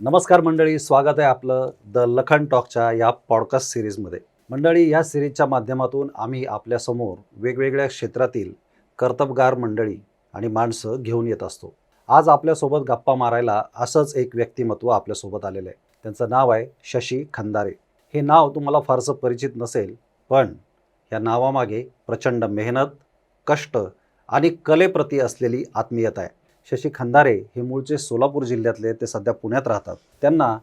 नमस्कार मंडळी, स्वागत आहे आपलं द लखन टॉकच्या या पॉडकास्ट सिरीजमध्ये. मंडळी, या सिरीजच्या माध्यमातून आम्ही आपल्यासमोर वेगवेगळ्या क्षेत्रातील कर्तबगार मंडळी आणि माणसं घेऊन येत असतो. आज आपल्यासोबत गप्पा मारायला असंच एक व्यक्तिमत्व आपल्यासोबत आलेलं आहे. त्यांचं नाव आहे शशी खंदारे. हे नाव तुम्हाला फारसं परिचित नसेल, पण या नावामागे प्रचंड मेहनत, कष्ट आणि कलेप्रती असलेली आत्मीयता आहे. शशी खंदारे हे मूळचे सोलापूर जिल्ह्यातले, ते सध्या पुण्यात राहतात. त्यांना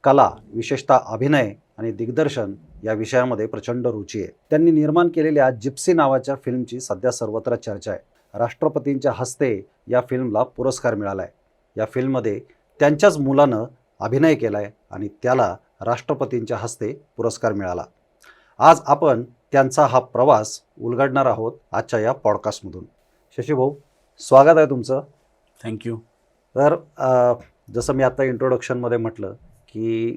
कला, विशेषतः अभिनय आणि दिग्दर्शन या विषयामध्ये प्रचंड रुची आहे. त्यांनी निर्माण केलेल्या जिप्सी नावाच्या फिल्मची सध्या सर्वत्र चर्चा आहे. राष्ट्रपतींच्या हस्ते या फिल्मला पुरस्कार मिळाला आहे. या फिल्ममध्ये त्यांच्याच मुलानं अभिनय केला आहे आणि त्याला राष्ट्रपतींच्या हस्ते पुरस्कार मिळाला. आज आपण त्यांचा हा प्रवास उलगडणार आहोत आजच्या या पॉडकास्टमधून. शशी भाऊ, स्वागत आहे तुमचं. थँक्यू. तर जसं मी आता इंट्रोडक्शनमध्ये म्हटलं की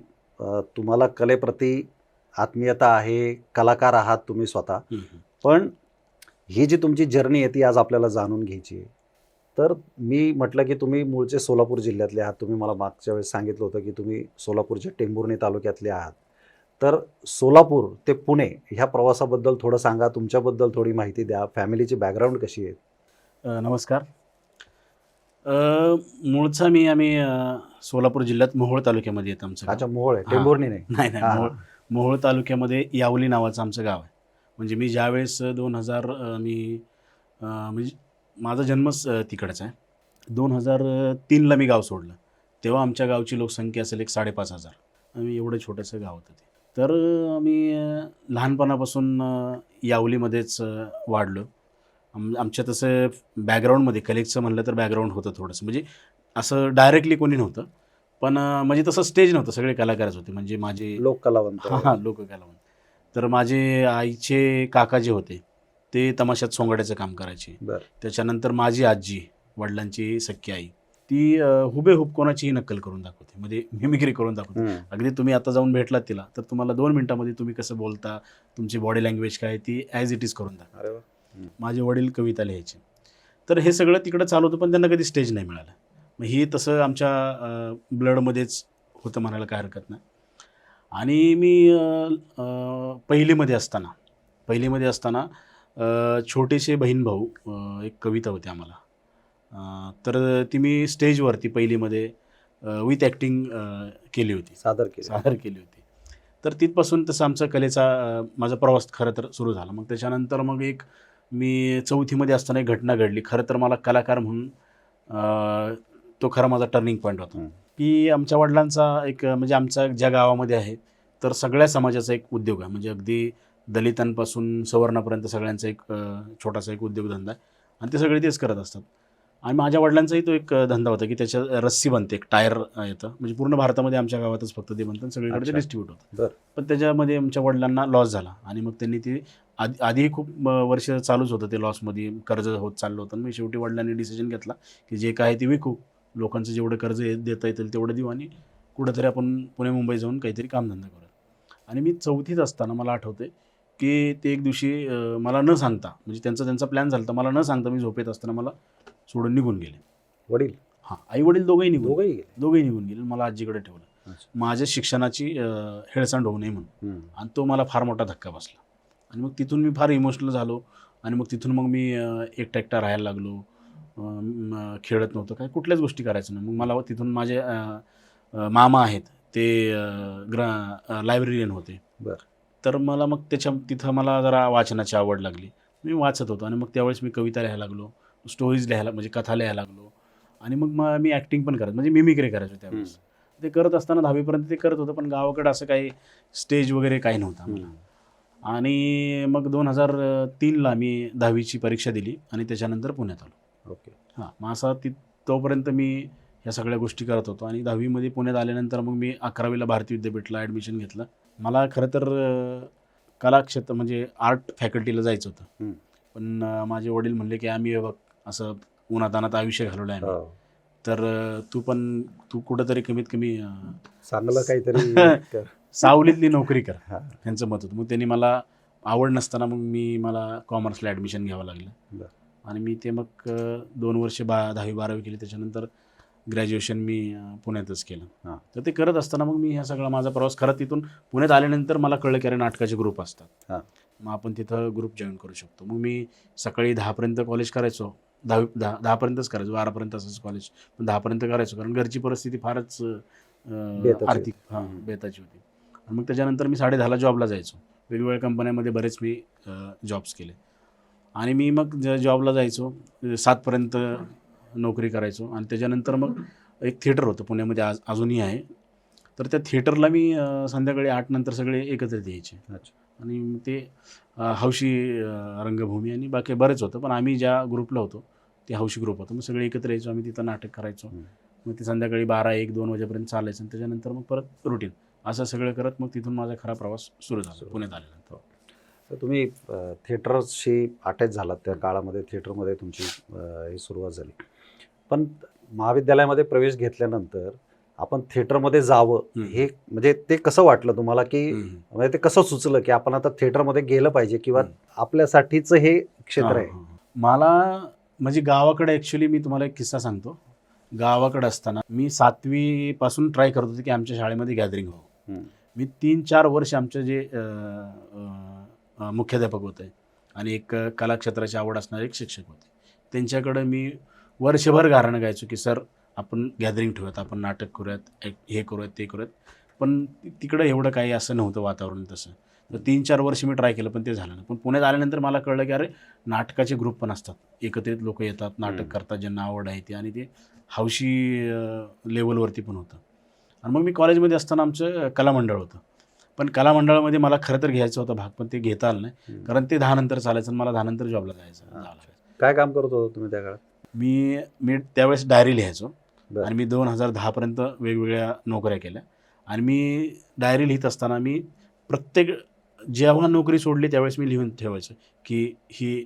तुम्हाला कलेप्रती आत्मीयता आहे, कलाकार आहात तुम्ही स्वतः. पण ही जी तुमची जर्नी आहे ती आज आपल्याला जाणून घ्यायची आहे. तर मी म्हटलं की तुम्ही मूळचे सोलापूर जिल्ह्यातले आहात. तुम्ही मला मागच्या वेळेस सांगितलं होतं की तुम्ही सोलापूरच्या टेंभुर्णी तालुक्यातले आहात. तर सोलापूर ते पुणे ह्या प्रवासाबद्दल थोडं सांगा, तुमच्याबद्दल थोडी माहिती द्या, फॅमिलीची बॅकग्राऊंड कशी आहे. नमस्कार. मूळचा आम्ही सोलापूर जिल्ह्यात मोहोळ तालुक्यामध्ये येतं आमचं गाव. अच्छा, मोहोळ आहे, हां. टेंभुर्णी नाही. नाही नाही, हां, मोहोळ तालुक्यामध्ये यावली नावाचं आमचं गाव आहे. म्हणजे मी ज्यावेळेस 2000 म्हणजे माझा जन्मच तिकडचा आहे. 2003ला मी गाव सोडलं. तेव्हा आमच्या गावची लोकसंख्या असेल एक 5,500. आम्ही एवढं छोटंसं गाव होतं ते. तर आम्ही लहानपणापासून यावलीमध्येच वाढलो. आमच्या तसं बॅकग्राऊंडमध्ये कलेचं म्हणलं तर बॅकग्राऊंड होतं थोडंसं. म्हणजे असं डायरेक्टली कोणी नव्हतं, पण म्हणजे तसं स्टेज नव्हतं, सगळे कलाकारच होते. म्हणजे माझे लोक कलावंत. हां लोककलावंत. तर माझे आईचे काका जे होते ते तमाशात सोंगाड्याचं काम करायचे. बरं. त्याच्यानंतर माझी आजी, वडिलांची सख्खी आई, ती हुबेहूब कोणाचीही नक्कल करून दाखवते, म्हणजे मिमिक्री करून दाखवते. अगदी तुम्ही आता जाऊन भेटलात तिला तर तुम्हाला 2 मिनिटांमध्ये तुम्ही कसं बोलता, तुमची बॉडी लँग्वेज काय, ती ॲज इट इज करून दाखवते. अरे वा. माझे वडील कविता लिहायचे. तर हे सगळं तिकडं चालू होतं, पण त्यांना कधी स्टेज नाही मिळालं. मग ही तसं आमच्या ब्लडमध्येच होतं म्हणायला काय हरकत नाही. आणि मी पहिलीमध्ये असताना छोटेसे बहीण भाऊ एक कविता होती आम्हाला. तर ती मी स्टेजवरती पहिलीमध्ये विथ ॲक्टिंग केली होती, सादर केली होती. तर तिथपासून तसं आमचा कलेचा माझा प्रवास खरं तर सुरू झाला. मग त्याच्यानंतर मग मी 4थीमध्ये असताना एक घटना घडली. खरं तर मला कलाकार म्हणून तो खरा माझा टर्निंग पॉईंट होता. की आमच्या वडिलांचा एक म्हणजे आमच्या ज्या गावामध्ये आहे तर सगळ्या समाजाचा एक उद्योग आहे. म्हणजे अगदी दलितांपासून सवर्णापर्यंत सगळ्यांचा एक छोटासा एक उद्योगधंदा आहे आणि ते सगळे तेच करत असतात. आणि माझ्या वडिलांचाही तो एक धंदा होता की त्याच्या रस्सी बनते, एक टायर येतं. म्हणजे पूर्ण भारतामध्ये आमच्या गावातच फक्त ते बनतं, सगळीकडे ते डिस्ट्रीब्यूट होतं. बरं. पण त्याच्यामध्ये आमच्या वडिलांना लॉस झाला आणि मग त्यांनी ते आधीही खूप वर्ष चालूच होतं ते लॉसमध्ये, कर्ज होत चाललं होतं. मग शेवटी वडिलांनी डिसिजन घेतला की जे काय ते विकू, लोकांचं जेवढं कर्ज देता येतील तेवढं देऊ आणि कुठंतरी आपण पुणे मुंबई जाऊन काहीतरी कामधंदा करू. आणि मी 4थीत असताना मला आठवते की ते एक दिवशी मला न सांगता, म्हणजे त्यांचा प्लॅन झाला, तर मला न सांगता मी झोपेत असताना मला सोडून निघून गेले. वडील? हां, आई वडील दोघंही दोघंही गेले? निघून गेले. मला आजीकडे ठेवलं, माझ्या शिक्षणाची हेळसांड होऊ नये म्हणून. आणि तो मला फार मोठा धक्का बसला. आणि मग तिथून मी फार इमोशनल झालो आणि मग तिथून मग मी एकटा राहायला लागलो. खेळत नव्हतं, काय कुठल्याच गोष्टी करायचं नाही. मग मला तिथून माझे मामा आहेत, ते लायब्ररीयन होते. बरं. तर मला मग तिथं मला जरा वाचनाची आवड लागली. मी वाचत होतो आणि मग त्यावेळेस मी कविता लिहायला लागलो, स्टोरीज लिहायला, म्हणजे कथा लिहायला लागलो. आणि मग मी ॲक्टिंग पण करायचो, म्हणजे मिमिक्री करायचो त्यावेळेस. ते करत असताना 10वीपर्यंत ते करत होतं, पण गावाकडं असं काही स्टेज वगैरे काही नव्हतं आम्हाला. आणि मग 2003ला मी 10वीची परीक्षा दिली आणि त्याच्यानंतर पुण्यात आलो. ओके. हां, मग असा तोपर्यंत मी ह्या सगळ्या गोष्टी करत होतो. आणि 10वीमध्ये पुण्यात आल्यानंतर मग मी 11वीला भारतीय विद्यापीठला ॲडमिशन घेतलं. मला खरं तर कलाक्षेत्र म्हणजे आर्ट फॅकल्टीला जायचं होतं. पण माझे वडील म्हणले की आम्ही बघ असं उन्हातान्हात आयुष्य घालवलं आहे आम्ही, तर तू कुठंतरी कमीत कमी चांगलं काहीतरी सावलीतली नोकरी कर, त्यांचं मत होतं. मग त्यांनी मला आवड नसताना मला कॉमर्सला ॲडमिशन घ्यावं लागलं. आणि मी ते मग 2 वर्ष 10वी 12वी केली. त्याच्यानंतर ग्रॅज्युएशन मी पुण्यातच केलं. हां. तर ते करत असताना मग मी ह्या सगळा माझा प्रवास खरं तिथून पुण्यात आल्यानंतर मला कळलं की अरे नाटकाचे ग्रुप असतात. हां. मग आपण तिथं ग्रुप जॉईन करू शकतो. मग मी सकाळी 10पर्यंत कॉलेज करायचो. 10पर्यंतच करायचो. 12पर्यंत असायचं कॉलेज. पण 10पर्यंत करायचो कारण घरची परिस्थिती फारच बेताची आर्थिक बेताची होती. आणि मग त्याच्यानंतर मी 10:30ला जॉबला जायचो. वेगवेगळ्या कंपन्यांमध्ये बरेच मी जॉब्स केले. आणि मी मग जॉबला जायचो 7पर्यंत नोकरी करायचो आणि त्याच्यानंतर मग एक थिएटर होतं पुण्यामध्ये अजूनही आहे. तर त्या थिएटरला मी संध्याकाळी 8 नंतर सगळे एकत्रित यायचे. अच्छा. आणि ते हौशी रंगभूमी आणि बाकी बरेच होतं. पण आम्ही ज्या ग्रुपला होतो ते हौशी ग्रुप होतं. मग सगळे एकत्र यायचो. आम्ही तिथं नाटक करायचो. मग ते संध्याकाळी 12, 1, 2 वाजेपर्यंत चालायचं आणि त्याच्यानंतर मग परत रुटीन असं सगळं करत मग तिथून माझा खरा प्रवास सुरू झाला पुण्यात आल्यानंतर. तर तुम्ही थिएटरशी अटॅच झालात त्या काळामध्ये, थिएटरमध्ये तुमची ही सुरुवात झाली. पण महाविद्यालयामध्ये प्रवेश घेतल्यानंतर आपण थिएटरमध्ये जावं हे म्हणजे ते कसं वाटलं तुम्हाला, की म्हणजे ते कसं सुचलं की आपण आता थिएटरमध्ये गेलं पाहिजे किंवा आपल्यासाठीचं हे क्षेत्र आहे? मला म्हणजे गावाकडे ॲक्च्युली मी तुम्हाला एक किस्सा सांगतो. गावाकडे असताना मी 7वी पासून ट्राय करत होतो की आमच्या शाळेमध्ये गॅदरिंग व्हावं. मी 3-4 वर्ष आमचे जे मुख्याध्यापक होते आणि एक कलाक्षेत्राची आवड असणारे एक शिक्षक होते, त्यांच्याकडं मी वर्षभर गाणं गायचो की सर आपण गॅदरिंग ठेवूयात, आपण नाटक करूयात, हे करूयात, ते करूयात. पण तिकडं एवढं काही असं नव्हतं वातावरण तसं. तर 3-4 वर्ष मी ट्राय केलं पण ते झालं नाही. पण पुण्यात आल्यानंतर मला कळलं की अरे नाटकाचे ग्रुप पण असतात, एकत्रित लोक येतात, नाटक करतात, ज्यांना आवड आहे ती, आणि ते हौशी लेवलवरती पण होतं. आणि मग मी कॉलेजमध्ये असताना आमचं कलामंडळ होतं. पण कलामंडळामध्ये मला खरं तर घ्यायचं होतं भाग, पण ते घेता आलं नाही कारण ते 10 नंतर चालायचं आणि मला 10 नंतर जॉबला जायचं. काय काम करत होतो तुम्ही त्या काळात? मी त्यावेळेस डायरी लिहायचो बरं. आणि मी 2010 पर्यंत वेगवेगळ्या नोकऱ्या केल्या. आणि मी डायरी लिहित असताना मी प्रत्येक जेव्हा नोकरी सोडली त्यावेळेस मी लिहून ठेवायचं की ही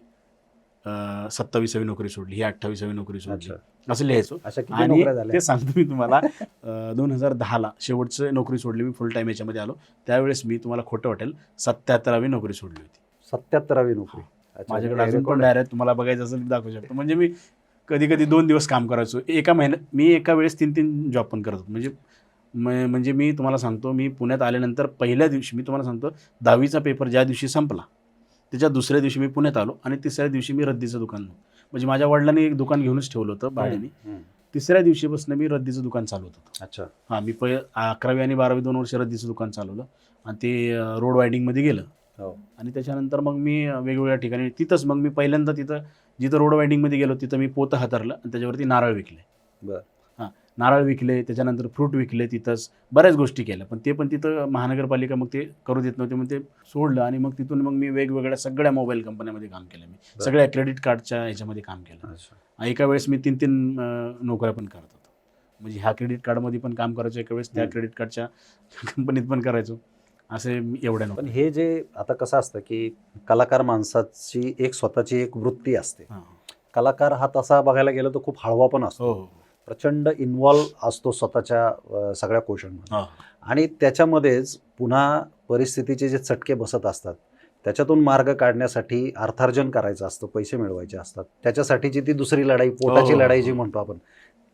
27वी नोकरी सोडली, ही 28वी नोकरी सोडली, असं लिहायचो. अशा किती आणि नोकऱ्या झाल्या? ते सांगतो मी तुम्हाला 2010ला शेवटचं नोकरी सोडली मी, फुल टाईम याच्यामध्ये आलो त्यावेळेस मी, तुम्हाला खोटं वाटेल, 77वी नोकरी सोडली होती. 77वी नोकरी? अच्छा. माझ्याकडे अजून पण डायरेक्ट तुम्हाला बघायचं असेल दाखवू शकतो. म्हणजे मी कधी कधी 2 दिवस काम करायचो एका महिन्यात. मी एका वेळेस 3 जॉब पण करत होतो. म्हणजे मी तुम्हाला सांगतो, मी पुण्यात आल्यानंतर पहिल्या दिवशी मी तुम्हाला सांगतो 10वीचा पेपर ज्या दिवशी संपला त्याच्या दुसऱ्या दिवशी मी पुण्यात आलो आणि तिसऱ्या दिवशी मी रद्दीचं दुकान, म्हणजे माझ्या वडिलांनी एक दुकान घेऊनच ठेवलं होतं भाड्याने. तिसऱ्या दिवशीपासून मी रद्दीचं दुकान चालवत होतो. अच्छा. हां, मी 11वी आणि 12वी 2 वर्ष रद्दीचं दुकान चालवलं आणि ते रोड वायडिंगमध्ये गेलं. आणि त्याच्यानंतर मग मी वेगवेगळ्या ठिकाणी तिथंच मग मी पहिल्यांदा जिथं रोड वायडिंगमध्ये गेलो तिथं मी पोतं हातारलं आणि त्याच्यावरती नारळ विकले. बरं. हां, नारळ विकले, त्याच्यानंतर फ्रूट विकले, तिथंच बऱ्याच गोष्टी केल्या. पण तिथं महानगरपालिका मग ते करू देत नव्हते, मग ते सोडलं. आणि मग तिथून मग मी वेगवेगळ्या सगळ्या मोबाईल कंपन्यामध्ये काम केलं. मी सगळ्या क्रेडिट कार्डच्या ह्याच्यामध्ये काम केलं. एका वेळेस मी 3 नोकऱ्या पण करत होतो. म्हणजे ह्या क्रेडिट कार्डमध्ये पण काम करायचो, एका वेळेस त्या क्रेडिट कार्डच्या कंपनीत पण करायचो. असे एवढ्या पण हे जे आता कसं असतं की कलाकार माणसाची एक स्वतःची एक वृत्ती असते. कलाकार हा तसा बघायला गेलो तर खूप हळवा पण असतो. प्रचंड इन्व्हॉल्व असतो स्वतःच्या सगळ्या क्वेश्चनमध्ये. आणि त्याच्यामध्येच पुन्हा परिस्थितीचे जे चटके बसत असतात त्याच्यातून मार्ग काढण्यासाठी अर्थार्जन करायचं असतं, पैसे मिळवायचे असतात. त्याच्यासाठीची ती दुसरी लढाई, पोटाची लढाई जी म्हणतो आपण,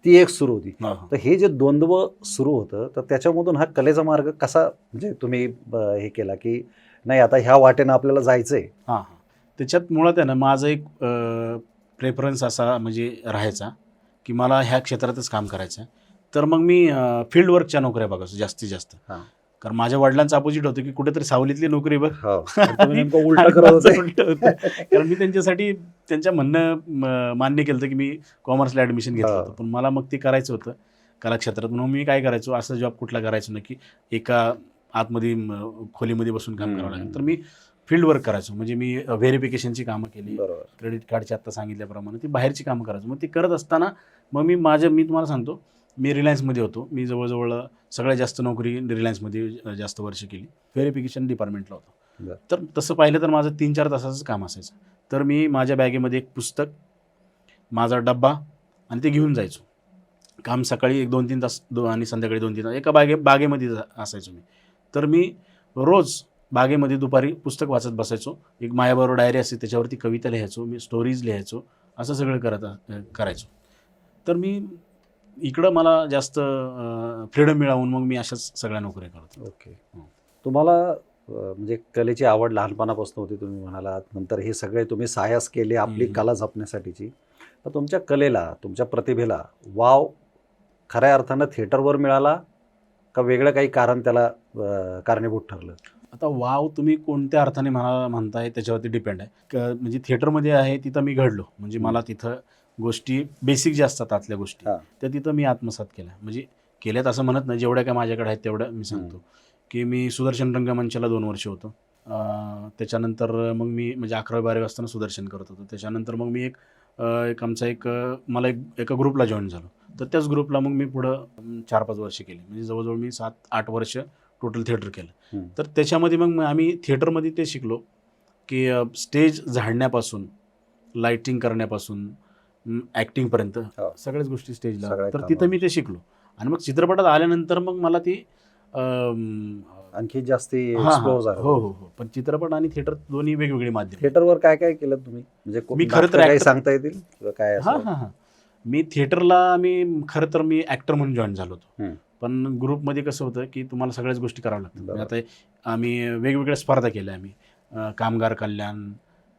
ती एक सुरू होती. तर हे जे द्वंद्व सुरू होतं तर त्याच्यामधून हा कलेचा मार्ग कसा म्हणजे तुम्ही हे केला की नाही आता ह्या वाटेनं आपल्याला जायचंय? त्याच्यात मुळात आहे ना माझा एक प्रेफरन्स असा म्हणजे राहायचा की मला ह्या क्षेत्रातच काम करायचं आहे. तर मग मी फील्ड वर्कच्या नोकऱ्या बघायचो जास्तीत जास्त. कारण माझ्या वडिलांचं अपोजिट होतं की कुठेतरी सावलीतली नोकरी बघ. उलट करत होते. कारण मी त्यांच्यासाठी त्यांच्या म्हणणं मान्य केलं होतं की मी कॉमर्सला ॲडमिशन घेतलं होतं, पण मला मग ते करायचं होतं कलाक्षेत्रात. म्हणून मी काय करायचो, असं जॉब कुठला करायचो ना की एका आतमध्ये खोलीमध्ये बसून काम करावं लागेल. तर मी फील्ड वर्क करायचो. म्हणजे मी व्हेरिफिकेशनची कामं केली, क्रेडिट कार्डची आत्ता सांगितल्याप्रमाणे ती बाहेरची कामं करायचो. मग ती करत असताना मग मी तुम्हाला सांगतो, मी रिलायन्समध्ये होतो. मी जवळजवळ सगळ्यात जास्त नोकरी रिलायन्समध्ये जास्त वर्ष केली. व्हेरिफिकेशन डिपार्टमेंटला होतो. तर तसं पाहिलं तर माझं 3-4 तासाचं काम असायचं. तर मी माझ्या बॅगेमध्ये एक पुस्तक, माझा डब्बा आणि ते घेऊन जायचो. काम सकाळी 1-2-3 तास आणि संध्याकाळी 2-3 तास एका बागेमध्ये असायचो मी. तर मी रोज बागेमध्ये दुपारी पुस्तक वाचत बसायचो. एक माझ्याबरोबर डायरी असते त्याच्यावरती कविता लिहायचो, मी स्टोरीज लिहायचो, असं सगळं करायचो. तर मी इकडं मला जास्त फ्रीडम मिळावून मग मी अशाच सगळ्या नोकऱ्या करतो. ओके. तुम्हाला म्हणजे कलेची आवड लहानपणापासून होती तुम्ही म्हणालात, नंतर हे सगळे तुम्ही साहस केले आपली कला जपण्यासाठीची. तर तुमच्या कलेला, तुमच्या प्रतिभेला वाव खऱ्या अर्थानं थिएटरवर मिळाला का वेगळं काही कारण त्याला कारणीभूत ठरलं? आता वाव तुम्ही कोणत्या अर्थाने म्हणताय त्याच्यावरती डिपेंड आहे. म्हणजे थिएटरमध्ये आहे तिथं मी घडलो, म्हणजे मला तिथं गोष्टी बेसिक ज्या असतात आतल्या गोष्टी हां. त्या तिथं मी आत्मसात केल्या. म्हणजे केल्यात असं म्हणत नाही, जेवढ्या काय माझ्याकडे आहेत तेवढ्या मी सांगतो. की मी सुदर्शन रंगमंचाला 2 वर्ष होतो. त्याच्यानंतर मग मी म्हणजे 11वी-12वी असताना सुदर्शन करत होतो. त्याच्यानंतर मग मी मला एका ग्रुपला जॉईन झालो. तर त्याच ग्रुपला मग मी पुढं 4-5 वर्ष केली. म्हणजे जवळजवळ मी 7-8 वर्ष टोटल थिएटर केलं. तर त्याच्यामध्ये मग आम्ही थिएटरमध्ये ते शिकलो की स्टेज झाडण्यापासून, लाईटिंग करण्यापासून, ॲक्टिंगपर्यंत हो. सगळ्याच गोष्टी स्टेजला. सगळ्या तर कामावर. तिथं मी ते शिकलो. आणि मग चित्रपटात आल्यानंतर मग मला ती अं, आणखी जास्ती हां, हां. एक्सप्लोर झालं. हो, हो, हो. पण चित्रपट आणि थिएटर दोन्ही वेगवेगळी माध्यम. थिएटरवर काय काय केलं तुम्ही? म्हणजे मी खरं तर काही actor- सांगता येतील किंवा काय हां, असं? हां, हां. मी थिएटरला खरं तर मी ॲक्टर म्हणून जॉईन झालो होतो. हं. पण ग्रुपमध्ये कसं होतं की तुम्हाला सगळ्याच गोष्टी कराव्या लागतात. बरोबर. म्हणजे आता आम्ही वेगवेगळ्या स्पर्धा केल्या आम्ही. कामगार कल्याण,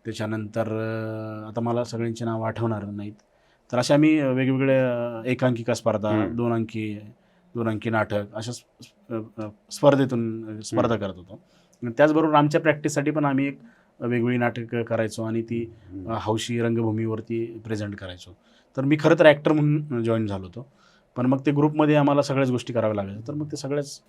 त्याच्यानंतर आता मला सगळ्यांची नावं आठवणार नाहीत. तर अशा आम्ही वेगवेगळ्या एकांकिका स्पर्धा, 2 अंकी नाटक अशा स्पर्धेतून स्पर्धा करत होतो. आणि त्याचबरोबर आमच्या प्रॅक्टिससाठी पण आम्ही एक वेगवेगळी नाटकं करायचो आणि ती हौशी रंगभूमीवरती प्रेझेंट करायचो. तर मी खरं तर ॲक्टर म्हणून जॉईन झालो होतो. पण मग ते ग्रुपमध्ये आम्हाला सगळ्याच गोष्टी कराव्या लागायच्या. तर मग ते सगळ्याच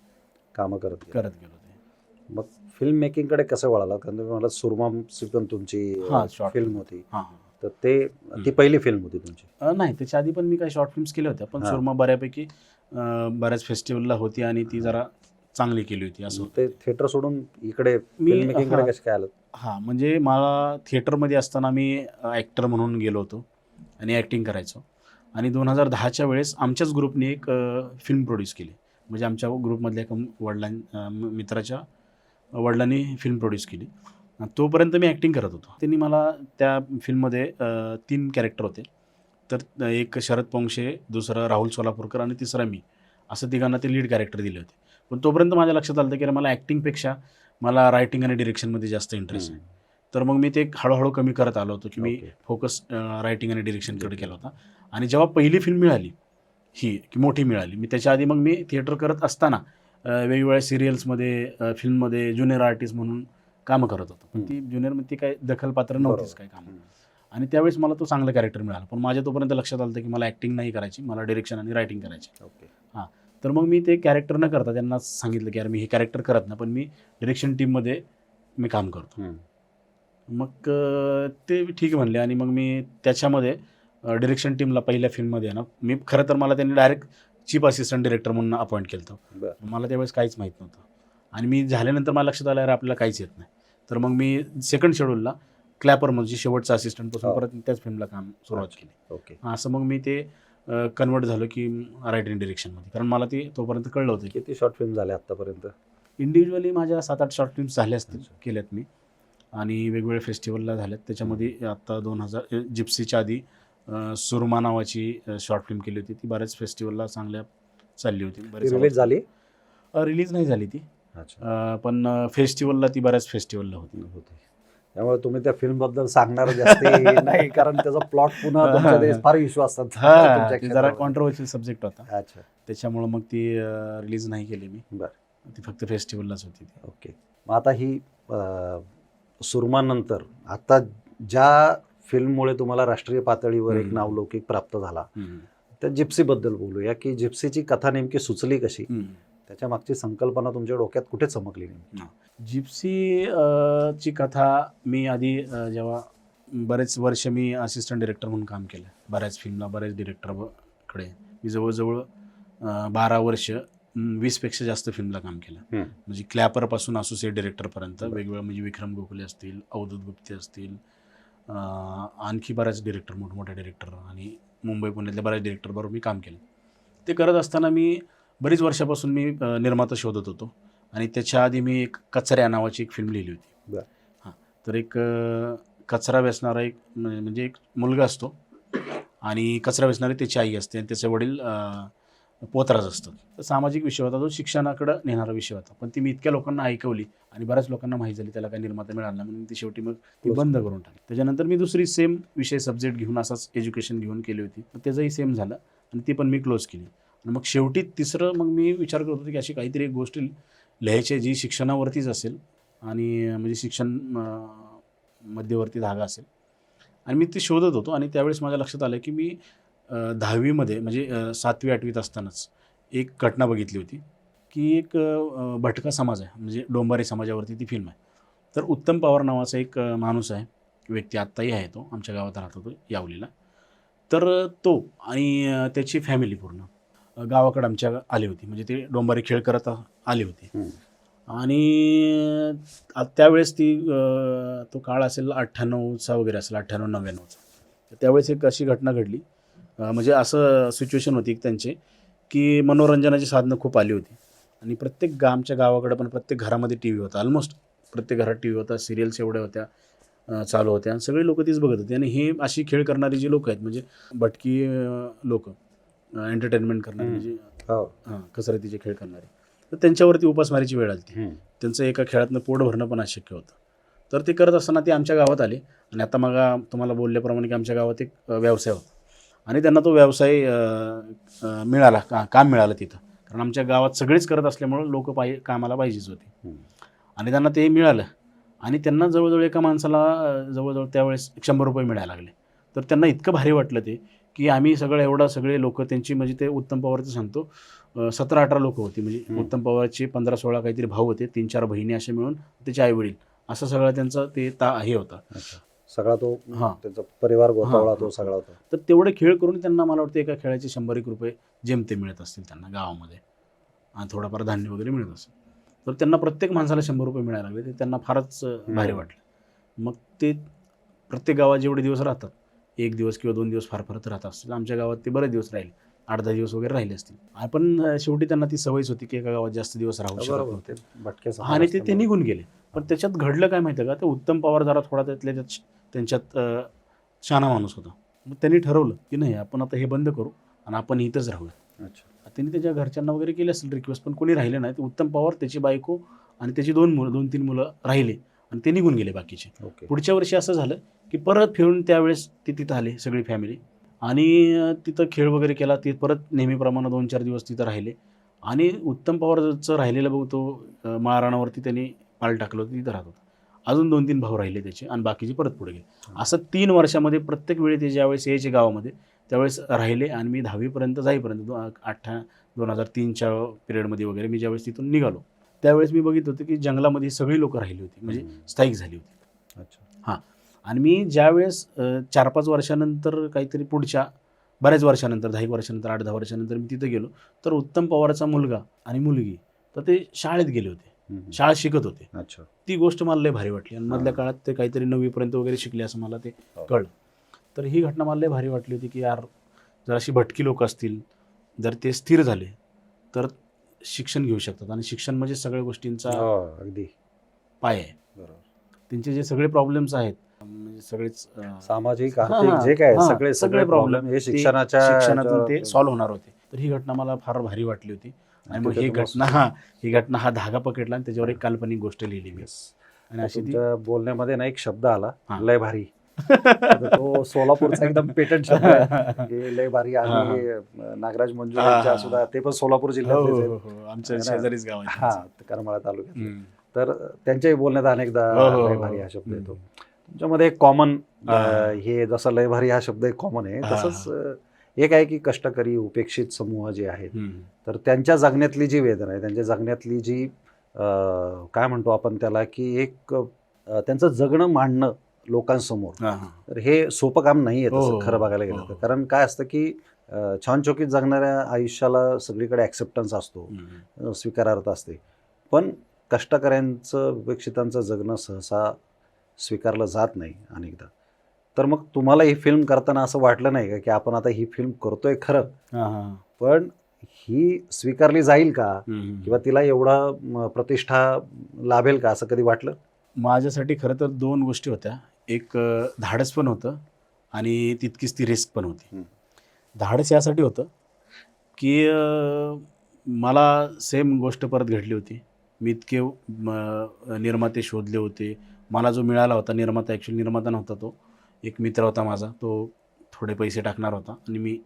कामं करत गेले. करत गेलो ते. मग फिल्म मेकिंगकडे कसं वळाला? कारण तुम्ही मला सुरमाची पण तुमची हां, short फिल्म film. होती. हां, हां. तर ती पहिली फिल्म होती तुमची? नाही, त्याच्या आधी पण मी काही शॉर्ट फिल्म्स केल्या होत्या. पण हां. सुरमा बऱ्यापैकी बऱ्याच फेस्टिवलला होती आणि ती जरा चांगली केली होती असं मग होतं. ते थिएटर सोडून इकडे मी- फिल्म मेकिंगकडे हां. कसं काय आलं? हां, म्हणजे मला थिएटरमध्ये असताना मी ॲक्टर म्हणून गेलो होतो आणि ॲक्टिंग करायचो. आणि 2010च्या वेळेस आमच्याच ग्रुपने एक फिल्म प्रोड्यूस केली. म्हणजे आमच्या ग्रुपमधल्या एका मित्राच्या वडिलांनी फिल्म प्रोड्यूस केली. तोपर्यंत मी ॲक्टिंग करत होतो. त्यांनी मला त्या फिल्ममध्ये 3 कॅरेक्टर होते. तर एक शरद पोंक्षे, दुसरा राहुल सोलापूरकर आणि तिसरा मी, असं तिघांना ते लीड कॅरेक्टर दिले होते. पण तोपर्यंत माझ्या लक्षात आलं की मला ॲक्टिंगपेक्षा मला रायटिंग आणि डिरेक्शनमध्ये जास्त इंटरेस्ट आहे. तर मग मी ते हळूहळू कमी करत आलो होतो की मी ओके. फोकस रायटिंग आणि डिरेक्शनकडे केला होता. आणि जेव्हा पहिली फिल्म मिळाली, ही की मोठी मिळाली, मी त्याच्या आधी मग मी थिएटर करत असताना वेगवेगळ्या सिरियल्समध्ये, फिल्ममध्ये ज्युनियर आर्टिस्ट म्हणून कामं करत होतो. पण ती ज्युनियरमध्ये ती काही दखलपात्र नव्हतीच बरोबर. काही कामं. आणि त्यावेळेस मला तो चांगला कॅरेक्टर मिळाला. पण माझ्या तोपर्यंत लक्षात आलं की मला ॲक्टिंग नाही करायची, मला डिरेक्शन आणि रायटिंग करायची. ओके. तर मग मी ते कॅरेक्टर न करता त्यांना सांगितलं की यार मी हे कॅरेक्टर करत नाही, पण मी डिरेक्शन टीममध्ये मी काम करतो. मग ते ठीक म्हणले आणि मग मी त्याच्यामध्ये डिरेक्शन टीमला पहिल्या फिल्ममध्ये ना, मी खरं तर मला त्यांनी डायरेक्ट चीफ असिस्टंट डिरेक्टर म्हणून अपॉइंट केलं होतं. बरं. मला त्यावेळेस काहीच माहीत नव्हतं. आणि मी झाल्यानंतर मला लक्षात आलं यार आपल्याला काहीच येत नाही. तर मग मी सेकंड शेड्यूलला क्लॅपर म्हणजे शेवटचा असिस्टंटपासून परत त्याच फिल्मला काम सुरुवात केली. ओके. असं मग मी ते कन्वर्ट झालो की रायटिंग डिरेक्शनमध्ये. कारण मला ते तोपर्यंत कळलं होतं की किती शॉर्ट फिल्म झाल्या आतापर्यंत? इंडिव्हिज्युअली माझ्या 7-8 शॉर्ट फिल्म्स झाल्या असतील, केल्यात मी. आणि वेगवेगळ्या फेस्टिवलला झाल्यात. त्याच्यामध्ये आता 2000 जिप्सीच्या आधी सुरमा नावाची शॉर्ट फिल्म केली होती. ती बऱ्याच फेस्टिवलला चांगल्या चालली होती. रिलीज झाली? रिलीज नाही झाली ती. अच्छा. पण फेस्टिवलला ती बऱ्याच फेस्टिवलला होती. त्यामुळे तुम्ही त्या फिल्म बद्दल सांगणार जास्ती नाही, कारण त्याचा प्लॉट पुन्हा तुमच्याकडे फार इश्यू असतात तुमच्या ती जरा क्षेत्रामध्ये. कॉन्ट्रोवर्शियल सब्जेक्ट होता. अच्छा. त्याच्यामुळं मग ती रिलीज नाही केली मी. बरं. ती फक्त फेस्टिवललाच होती ती. ओके. मग आता ही सुरमानंतर आता ज्या फिल्ममुळे तुम्हाला राष्ट्रीय पातळीवर एक नावलौकिक प्राप्त झाला, त्या जिप्सीबद्दल बोलूया की जिप्सीची कथा नेमकी सुचली कशी? त्याच्या मागची संकल्पना तुमच्या डोक्यात कुठे चमकली नेमकी? जिप्सी ची कथा मी आधी जेव्हा बरेच वर्ष मी असिस्टंट डिरेक्टर म्हणून काम केलं, बऱ्याच फिल्मला बऱ्याच डिरेक्टरकडे मी जवळजवळ 12 वर्ष 20पेक्षा जास्त फिल्मला काम केलं. म्हणजे क्लॅपरपासून असोसिएट डिरेक्टरपर्यंत वेगवेगळ्या, म्हणजे विक्रम गोखले असतील, अवधूत गुप्ते असतील, आणखी बऱ्याच डिरेक्टर, मोठमोठे डिरेक्टर आणि मुंबई पुण्यातल्या बऱ्याच डिरेक्टरबरोबर मी काम केलं. ते करत असताना मी बरीच वर्षापासून मी निर्माता शोधत होतो. आणि त्याच्या आधी मी एक कचऱ्या नावाची एक फिल्म लिहिली होती. तर एक कचरा वेचणारा एक म्हणजे एक मुलगा असतो आणि कचरा वेचणारी त्याची आई असते आणि त्याचे वडील पोतराज असतात. तर सामाजिक विषय होता, तो शिक्षणाकडे नेणारा विषय होता. पण ती मी इतक्या लोकांना ऐकवली आणि बऱ्याच लोकांना माहीत झाली त्याला काही निर्माता मिळाला नाही, म्हणून ती शेवटी मग ती बंद करून टाकली. त्याच्यानंतर मी दुसरी सेम विषय सब्जेक्ट घेऊन असाच एज्युकेशन घेऊन केली होती, मग त्याचंही सेम झालं आणि ती पण मी क्लोज केली. आणि मग शेवटी तिसरं मग मी विचार करत होतो की अशी काहीतरी एक गोष्ट लिहायची जी शिक्षणावरतीच असेल आणि म्हणजे शिक्षण मध्यवर्ती धागा असेल. आणि मी ते शोधत होतो आणि त्यावेळेस माझ्या लक्षात आलं की मी 10वीमध्ये म्हणजे 7वी 8वीत असतानाच एक घटना बघितली होती की एक भटका समाज आहे, म्हणजे डोंबारी समाजावरती ती फिल्म आहे. तर उत्तम पवार नावाचा एक माणूस आहे, व्यक्ती आत्ताही आहे, तो आमच्या गावात राहत होतो यावलीला. तर तो आणि त्याची फॅमिली पूर्ण गावाकडे आमच्या आली होती, म्हणजे ते डोंबारी खेळ करत आली होती. आणि त्यावेळेस ती तो काळ असेल 98चा वगैरे असेल, 98-99चा. तर त्यावेळेस एक अशी घटना घडली, म्हणजे असं सिच्युएशन होती त्यांची की मनोरंजनाची साधनं खूप आली होती आणि प्रत्येक आमच्या गावाकडे पण प्रत्येक घरामध्ये टी व्ही होता, ऑलमोस्ट प्रत्येक घरात टी व्ही होता, सिरियल्स एवढ्या होत्या चालू होत्या आणि सगळे लोक तीच बघत होते. आणि हे अशी खेळ करणारी जी लोक आहेत, म्हणजे भटकी लोक एंटरटेनमेंट करणारी, म्हणजे कसरतीचे खेळ करणारे, तर त्यांच्यावरती उपासमारीची वेळ आली होती. त्यांचं एका खेळातनं पोट भरणं पण अशक्य होतं. तर ते करत असताना ते आमच्या गावात आले आणि आता मग तुम्हाला बोलल्याप्रमाणे की आमच्या गावात एक व्यवसाय होता आणि त्यांना तो व्यवसाय मिळाला, काम मिळालं तिथं. कारण आमच्या गावात सगळेच करत असल्यामुळं लोक कामाला पाहिजेच होते आणि त्यांना ते मिळालं. आणि त्यांना जवळजवळ एका माणसाला जवळजवळ त्यावेळेस 100 रुपये मिळायला लागले. तर त्यांना इतकं भारी वाटलं ते की आम्ही सगळे लोक त्यांची, म्हणजे ते उत्तम पवारचं सांगतो 17-18 लोक होती, म्हणजे उत्तम पवारचे 15-16 काहीतरी भाऊ होते, 3-4 बहिणी असे मिळून त्याचे आई वडील, असं सगळं त्यांचं ते हे होता सगळा तो त्यांचा परिवार गोतावळा तो सगळा होता. तर तेवढे खेळ करून त्यांना मला वाटतं एका खेळाचे 100-1 रुपये जेमते मिळत असतील त्यांना गावामध्ये आणि थोडाफार धान्य वगैरे मिळत असेल. तर त्यांना प्रत्येक माणसाला 100 रुपये मिळायला लागले. ते त्यांना फारच भारी वाटलं. मग ते प्रत्येक गावात जेवढे दिवस राहतात, 1 दिवस किंवा 2 दिवस फार फार राहत असतील, आमच्या गावात ते बरेच दिवस राहिले, 8-10 दिवस वगैरे राहिले असतील. पण शेवटी त्यांना ती सवयच होती की एका गावात जास्त दिवस राहू शकत नव्हते आणि ते निघून गेले. पण त्याच्यात घडलं काय माहिती आहे का, ते उत्तम पवार जरा थोडा त्यांच्यात शहाणा माणूस होता. मग त्यांनी ठरवलं की नाही, आपण आता हे बंद करू आणि आपण इथंच राहूया. त्यांनी त्याच्या घरच्यांना वगैरे केली असेल रिक्वेस्ट, पण कोणी राहिले नाही. उत्तम पवार, त्याची बायको आणि त्याची 2-3 मुलं राहिले आणि ते निघून गेले बाकीचे. पुढच्या वर्षी असं झालं की परत फिरून त्यावेळेस ते तिथं आले सगळी फॅमिली आणि तिथं खेळ वगैरे केला. ते परत नेहमीप्रमाणे 2-4 दिवस तिथं राहिले आणि उत्तम पवारचं राहिलेलं बघतो महाराणावरती त्यांनी पाल टाकलं होतं, तिथं राहत होता. अजून 2-3 भाऊ राहिले त्याचे आणि बाकीचे परत पुढे गेले. असं 3 वर्षामध्ये प्रत्येक वेळी ते ज्यावेळेस यायचे गावामध्ये त्यावेळेस राहिले. आणि मी 10वीपर्यंत जाईपर्यंत 2003च्या पिरियडमध्ये वगैरे मी ज्यावेळेस तिथून निघालो त्यावेळेस मी बघितलं होतं की जंगलामध्ये सगळी लोकं राहिली होती, म्हणजे स्थायिक झाली होती. हां. आणि मी ज्यावेळेस 4-5 वर्षानंतर, काहीतरी पुढच्या बऱ्याच वर्षानंतर, 10 वर्षानंतर, 8-10 वर्षानंतर मी तिथं गेलो, तर उत्तम पवारचा मुलगा आणि मुलगी तर ते शाळेत गेले होते, शाळा शिकत होते. ती गोष्ट मला लय भारी वाटली आणि मधल्या काळात ते काहीतरी 9वीपर्यंत वगैरे शिकले असं मला ते कळलं. तर ही घटना मला लय भारी वाटली होती की यार, जर अशी भटकी लोक असतील, जर ते स्थिर झाले तर शिक्षण घेऊ शकतात आणि शिक्षण म्हणजे सगळ्या गोष्टींचा अगदी पाय आहे. त्यांचे जे सगळे प्रॉब्लेम्स आहेत, म्हणजे सगळेच सामाजिक आर्थिक जे काय सगळे प्रॉब्लेम हे शिक्षणातून ते सॉल्व्ह होणार होते. तर ही घटना मला फार भारी वाटली होती आणि मग ही घटना हा धागा पकडला आणि त्याच्यावर एक काल्पनिक गोष्ट लिहिली मी. आणि अशी तुमच्या बोलण्यामध्ये ना एक शब्द आला, लय भारी. तो सोलापूरचा एकदम पेटंट शब्द आहे, लय भारी. आणि नागराज मंजू यांच्या सुद्धा, ते पण सोलापूर जिल्ह्यात, आमच्या शेजारीच गाव आहे. हा, करमाळा तालुक्यात. तर त्यांच्याही बोलण्यात अनेकदा लय भारी हा शब्द येतो. तुमच्यामध्ये एक कॉमन, हे जसं लय भारी हा शब्द एक कॉमन आहे, तसंच एक आहे की कष्टकरी उपेक्षित समूह जे आहेत, तर त्यांच्या जगण्यातली जी वेदना आहे, त्यांच्या जगण्यातली जी काय म्हणतो आपण त्याला, की एक त्यांचं जगणं मांडणं लोकांसमोर, तर हे सोपं काम नाही आहे तसं खरं बघायला गेलं तर. कारण काय असतं की छान चोकीत जगणाऱ्या आयुष्याला सगळीकडे ॲक्सेप्टन्स असतो, स्वीकारार्थ असते, पण कष्टकऱ्यांचं, उपेक्षितांचं जगणं सहसा स्वीकारलं जात नाही अनेकदा. तर मग तुम्हाला ही फिल्म करताना असं वाटलं नाही का की आपण आता ही फिल्म करतोय खरं, पण ही स्वीकारली जाईल का, किंवा तिला एवढा प्रतिष्ठा लाभेल का, असं कधी वाटलं? माझ्यासाठी खरं तर 2 गोष्टी होत्या. एक धाडस पण होतं आणि तितकीच ती रिस्क पण होती. हं. धाडस यासाठी होतं की मला सेम गोष्ट परत घडली होती. मी इतके निर्माते शोधले होते. मला जो मिळाला होता निर्माता, ॲक्च्युअली निर्माता नव्हता तो. एक मित्र होता माझा, तो थोडे पैसे टाकणार होता आणि मी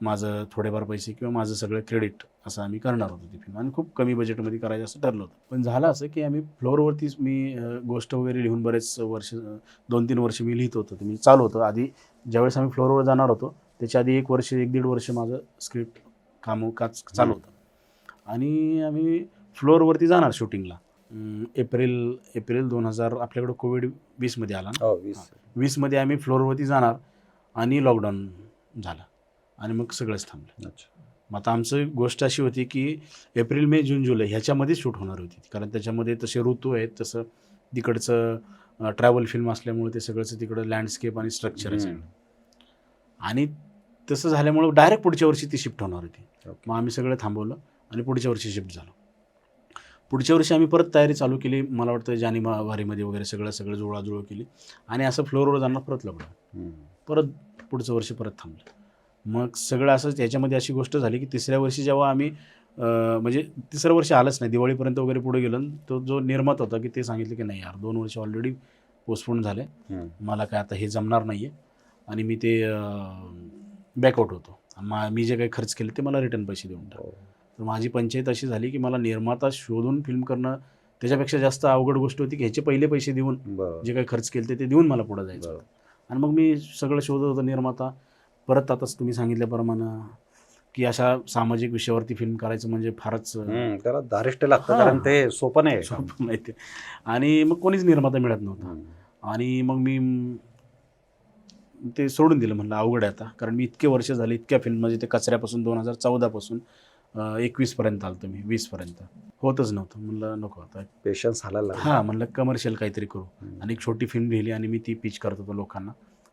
माझं थोडेफार पैसे किंवा माझं सगळं क्रेडिट असं आम्ही करणार होतो ती फिल्म आणि खूप कमी बजेटमध्ये करायचं असं ठरलं होतं. पण झालं असं की आम्ही फ्लोअरवरतीच मी गोष्ट वगैरे लिहून बरेच वर्ष 2-3 वर्ष मी लिहित होतो. ते मी चालू होतं. आधी ज्यावेळेस आम्ही फ्लोअरवर जाणार होतो त्याच्या आधी 1 वर्ष 1-1.5 वर्ष माझं स्क्रिप्ट कामकाज चालू होतं आणि आम्ही फ्लोअरवरती जाणार शूटिंगला. एप्रिल 2000 आपल्याकडं कोविड-20 आला ना. हो 20. 20 आम्ही फ्लोअरवरती जाणार आणि लॉकडाऊन झालं आणि मग सगळंच थांबलं. अच्छा. मग आता आमचं गोष्ट अशी होती की एप्रिल, मे, जून, जुलै ह्याच्यामध्येच शूट होणार होती. कारण त्याच्यामध्ये तसे ऋतू आहेत, तसं तिकडचं ट्रॅव्हल फिल्म असल्यामुळे ते सगळंच तिकडं लँडस्केप आणि स्ट्रक्चर आहे सगळं. आणि तसं झाल्यामुळं डायरेक्ट पुढच्या वर्षी ती शिफ्ट होणार होती. ओके. मग आम्ही सगळं थांबवलं आणि पुढच्या वर्षी शिफ्ट झालो. पुढच्या वर्षी आम्ही परत तयारी चालू केली. मला वाटतं जानेवारीमध्ये वगैरे सगळं जुळवाजुळव केली आणि असं फ्लोअरवर जाणार परत लॉकडाऊन. परत पुढचं वर्ष परत थांबलं. मग सगळं असंच याच्यामध्ये अशी गोष्ट झाली की तिसऱ्या वर्षी जेव्हा आम्ही म्हणजे तिसरं वर्ष आलंच नाही, दिवाळीपर्यंत वगैरे पुढे गेलो. तो जो निर्माता होता की ते सांगितलं की नाही यार 2 वर्ष ऑलरेडी पोस्टपोन झाले, मला काय आता हे जमणार नाही आहे आणि मी ते बॅकआउट होतो. मी जे काही खर्च केले ते मला रिटर्न पैसे देऊन टाक. तर माझी पंचायत अशी झाली की मला निर्माता शोधून फिल्म करणं त्याच्यापेक्षा जास्त अवघड गोष्ट होती की ह्याचे पहिले पैसे देऊन जे काही खर्च केले ते देऊन मला पुढं जायचं होतं. आणि मग मी सगळं शोधत होतो निर्माता. परत आताच तुम्ही सांगितल्याप्रमाणे की अशा सामाजिक विषयावरती फिल्म करायचं म्हणजे फारच त्याला धारिष्ट्य लागतं, कारण ते सोपं नाही. सोपं नाही ते. आणि मग कोणीच निर्माता मिळत नव्हता आणि मग मी ते सोडून दिलं. म्हणलं अवघड आहे आता, कारण मी इतके वर्ष झाले इतक्या फिल्म म्हणजे ते कचऱ्यापासून 2014 पासून 21 पर्यंत आलो मी, 20 पर्यंत होतच नव्हतं. म्हणलं नको आता पेशन्स हालायला हां, म्हणलं कमर्शियल काहीतरी करू. आणि एक छोटी फिल्म लिहिली आणि मी ती पिच करत होतो लोकांना.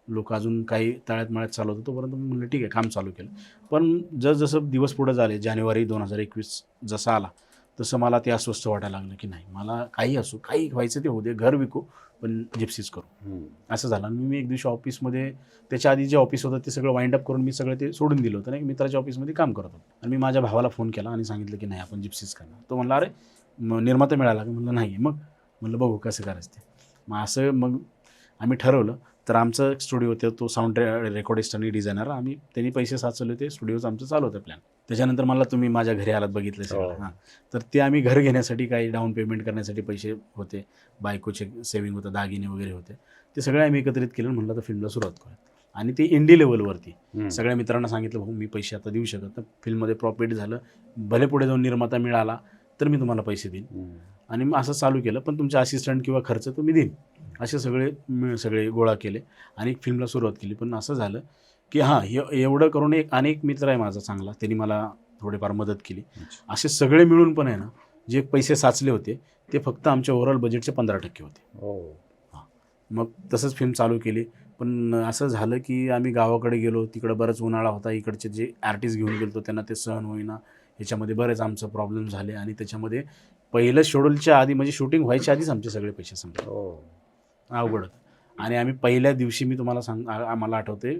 लोक अजून काही तळ्यात मळ्यात चालू होतं तोपर्यंत मी म्हणलं ठीक आहे, काम चालू केलं. पण जसं दिवस पुढे झाले, जानेवारी 2021 जसा आला तसं मला ते अस्वस्थ वाटायला लागलं की नाही, मला काही असो, काही व्हायचं ते होऊ दे, घर विकू पण जिप्सीज करू. असं झालं. आणि मी एक दिवशी ऑफिसमध्ये, त्याच्या आधी जे ऑफिस होतं ते सगळं वाइंड अप करून मी सगळं ते सोडून दिलं होतं. नाही, मित्राच्या ऑफिसमध्ये काम करत होतो आणि मी माझ्या भावाला फोन केला आणि सांगितलं की नाही आपण जिप्सीज करणार. तो म्हणला अरे निर्माता मिळाला का? म्हणलं नाही. मग म्हणलं बघू कसं करायचं ते. मग असं मग आम्ही ठरवलं. तर आमचं स्टुडिओ होतं, तो साऊंड रेकॉर्डिस्ट आणि डिझायनर. त्यांनी पैसे साचवले होते, स्टुडिओचं आमचं चालू होतं प्लॅन. त्याच्यानंतर मला तुम्ही माझ्या घरी आलात, बघितलं सगळं. हां, तर ते आम्ही घर घेण्यासाठी काही डाऊन पेमेंट करण्यासाठी पैसे होते, बायकोचे सेविंग होतं, दागिने वगैरे होते, ते सगळे आम्ही एकत्रित केलं. म्हणलं तर फिल्मला सुरुवात करूया. आणि ते इंडी लेवलवरती सगळ्या मित्रांना सांगितलं, भाऊ मी पैसे आता देऊ शकत नाही, फिल्ममध्ये प्रॉफिट झालं, भले पुढे जाऊन निर्माता मिळाला तर मी तुम्हाला पैसे देईन. आणि मग असं चालू केलं, पण तुमचे असिस्टंट किंवा खर्च तुम्ही देईन. असे सगळे गोळा केले आणि फिल्मला सुरुवात केली. पण असं झालं की हां, एवढं करून अनेक मित्र आहे माझा चांगला, त्यांनी मला थोडीफार मदत केली. असे सगळे मिळून पण आहे ना, जे पैसे साचले होते ते फक्त आमच्या ओव्हरऑल बजेटचे 15% होते. हां, मग तसंच फिल्म चालू केली. पण असं झालं की आम्ही गावाकडे गेलो, तिकडं बरंच उन्हाळा होता, इकडचे जे आर्टिस्ट घेऊन गेलो त्यांना ते सहन होईना. ह्याच्यामध्ये बरेच आमचं प्रॉब्लेम झाले आणि त्याच्यामध्ये पहिलं शेड्यूलच्या आधी, म्हणजे शूटिंग व्हायच्या आधीच आमचे सगळे पैसे संपले. अवघड होतं. आणि आम्ही पहिल्या दिवशी, मी तुम्हाला आम्हाला आठवते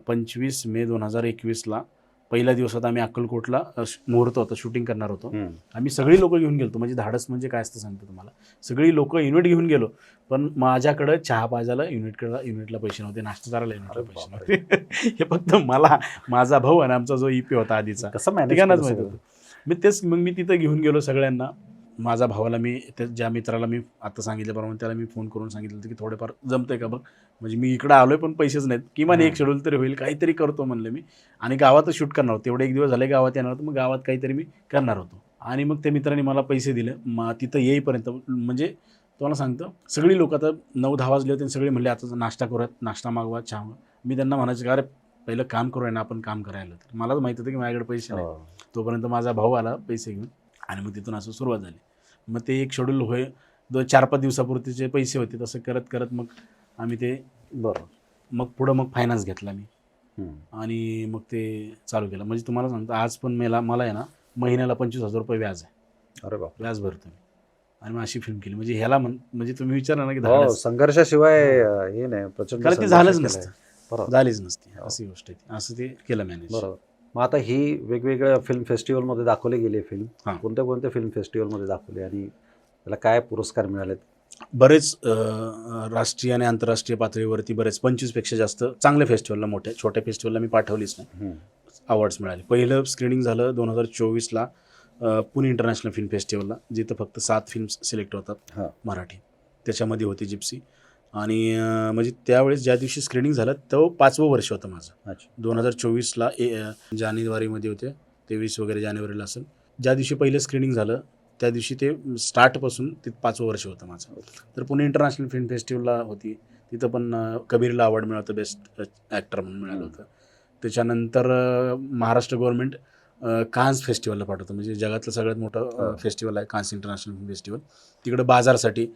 25 मे 2021ला पहिल्या दिवसात आम्ही अक्कलकोटला मुहूर्त होतं, शूटिंग करणार होतो. आम्ही सगळी लोकं घेऊन गेलो. म्हणजे धाडस म्हणजे काय असतं सांगतो तुम्हाला. सगळी लोकं युनिट घेऊन गेलो, पण माझ्याकडं चहा पाजायला युनिटला पैसे नव्हते, नाश्ता करायला युनिटला पैसे नव्हते. हे फक्त मला, माझा भाऊ आणि आमचा जो EP होता आधीचा, तिघांनाच माहिती होतं. मग मी तिथं घेऊन गेलो सगळ्यांना. माझ्या भावाला मी, ज्या मित्राला मी आता सांगितल्याप्रमाणे, त्याला मी फोन करून सांगितलं होतं की थोडेफार जमतंय का बघ, म्हणजे मी इकडं आलोय पण पैसेच नाहीत, किमान एक शेड्यूल तरी होईल, काहीतरी करतो म्हणलं मी. आणि गावातच शूट करणार होतो, तेवढे 1 दिवस झाले गावात येणार होतो, मग गावात काहीतरी मी करणार होतो. आणि मग त्या मित्रांनी मला पैसे दिले. तिथं येईपर्यंत, म्हणजे तुम्हाला सांगतो, सगळी लोक आता 9-10 वाजले होते, सगळे म्हणले आता नाश्ता करूयात, नाश्ता मागवा, चहा. मी त्यांना म्हणायचं का अरे पहिलं काम करूया ना आपण, काम करायला. तर मलाच माहिती होतं की माझ्याकडे पैसे नाही. तोपर्यंत माझा भाऊ आला पैसे घेऊन आणि मग तिथून असं सुरुवात झाली. मग ते एक शेड्यूल 4-5 दिवसापुरतीचे पैसे होते, तसं करत करत मग आम्ही ते मग पुढं मग फायनान्स घेतला मी आणि मग ते चालू केलं. म्हणजे तुम्हाला सांगतो, आज पण मला आहे ना महिन्याला 25,000 रुपये व्याज आहे. अरे बाप, व्याज भरतो मी. आणि मग अशी फिल्म केली. म्हणजे ह्याला म्हणजे तुम्ही विचारा ना की संघर्षाशिवाय हे नाही, प्रचंड, कारण ते झालंच नसतं. बरोबर झालीच नसती, हो. अशी गोष्ट आहे ती. असं ते केलं मॅनेज. बरोबर. मग आता ही वेगवेगळ्या फिल्म फेस्टिवलमध्ये दाखवली गेली फिल्म. हां. कोणत्या कोणत्या फिल्म फेस्टिवलमध्ये दाखवली आणि त्याला काय पुरस्कार मिळालेत? बरेच राष्ट्रीय आणि आंतरराष्ट्रीय पातळीवरती बरेच 25 पेक्षा जास्त चांगल्या फेस्टिवलला, मोठ्या छोट्या फेस्टिवलला मी पाठवलीच नाही. अवॉर्ड्स मिळाले. पहिलं स्क्रीनिंग झालं 2024ला पुणे इंटरनॅशनल फिल्म फेस्टिवलला, जिथं फक्त 7 फिल्म्स सिलेक्ट होतात हां. मराठी. त्याच्यामध्ये होती जिप्सी. आणि म्हणजे त्यावेळेस ज्या दिवशी स्क्रीनिंग झालं तो 5वं वर्ष होतं माझं. अच्छा. 2024ला जानेवारीमध्ये होते, 23 वगैरे जानेवारीला असेल. ज्या दिवशी पहिलं स्क्रीनिंग झालं त्या दिवशी ते स्टार्टपासून ते 5वं वर्ष होतं माझं. तर पुणे इंटरनॅशनल फिल्म फेस्टिवलला होती. तिथं पण कबीरला अवॉर्ड मिळालं होतं, बेस्ट ॲक्टर म्हणून मिळालं होतं. त्याच्यानंतर महाराष्ट्र गव्हर्नमेंट कान्स फेस्टिवलला पाठवतं, म्हणजे जगातलं सगळ्यात मोठं फेस्टिवल आहे कान्स इंटरनॅशनल फिल्म फेस्टिवल. तिकडं बाजारसाठी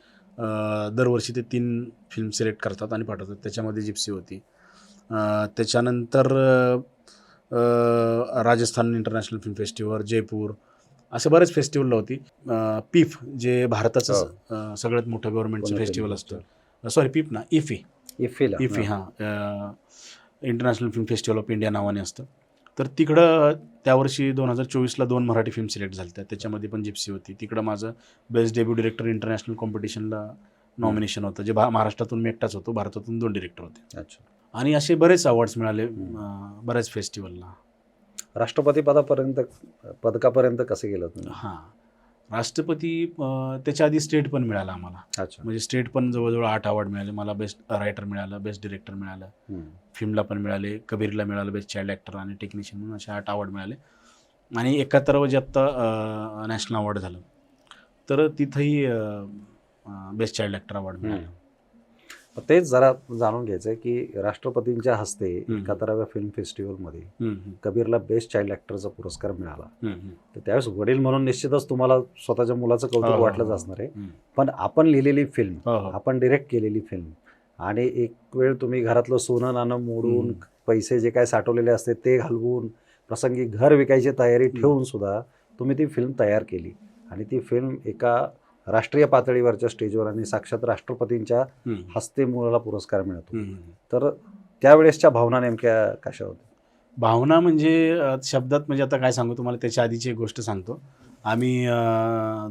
दरवर्षी ते 3 फिल्म सिलेक्ट करतात आणि पाठवतात. त्याच्यामध्ये जिप्सी होती. त्याच्यानंतर Rajasthan international film festival, Jaipur, असे बरेच फेस्टिवलला होती. पीफ जे भारताचं सगळ्यात मोठं गव्हर्नमेंटचं फेस्टिवल असतं. सॉरी पीफ ना, इफी हां, international film festival of India नावाने असतं. तर तिकडं त्यावर्षी 2024ला 2 मराठी फिल्म सिलेक्ट झाल्या होत्या. त्याच्यामध्ये पण जिप्सी होती. तिकडं माझं बेस्ट डेब्यू डिरेक्टर इंटरनॅशनल कॉम्पिटिशनला नॉमिनेशन होतं, जे महाराष्ट्रातून मी एकटाच होतो, भारतातून 2 डिरेक्टर होते. अच्छा. आणि असे बरेच अवॉर्ड्स मिळाले बऱ्याच फेस्टिवलला. राष्ट्रपती पदकापर्यंत कसं गेलं तुम्ही? हां, राष्ट्रपती त्याच्या आधी स्टेट पण मिळाला आम्हाला. अच्छा. म्हणजे स्टेट पण जवळजवळ 8 अवॉर्ड मिळाले. मला बेस्ट रायटर मिळालं, बेस्ट डिरेक्टर मिळालं, फिल्मला पण मिळाले, कबीरला मिळालं बेस्ट चाइल्ड ॲक्टर आणि टेक्निशियन म्हणून असे 8 अवॉर्ड मिळाले. आणि 71 जे आत्ता नॅशनल अवॉर्ड झालं, तर तिथंही बेस्ट चाइल्ड ॲक्टर अवॉर्ड मिळालं. तेच जरा जाणून घ्यायचं आहे की राष्ट्रपतींच्या हस्ते 71व्या फिल्म फेस्टिवलमध्ये कबीरला बेस्ट चाइल्ड ॲक्टरचा पुरस्कार मिळाला. तर त्यावेळेस वडील म्हणून निश्चितच तुम्हाला स्वतःच्या मुलाचं कौतुक वाटलंच असणार आहे. पण आपण लिहिलेली फिल्म, आपण डिरेक्ट केलेली फिल्म, आणि एक वेळ तुम्ही घरातलं सोनं नाणं मोडून, पैसे जे काय साठवलेले असते ते घालवून, प्रसंगी घर विकायची तयारी ठेवून सुद्धा तुम्ही ती फिल्म तयार केली. आणि ती फिल्म एका राष्ट्रीय पातळीवरच्या स्टेजवर आणि साक्षात राष्ट्रपतींच्या हस्ते मुलाला पुरस्कार मिळतो. तर त्यावेळेसच्या भावना नेमक्या कशा होत्या? भावना म्हणजे शब्दात म्हणजे आता काय सांगू तुम्हाला. त्याच्या आधीची एक गोष्ट सांगतो. आम्ही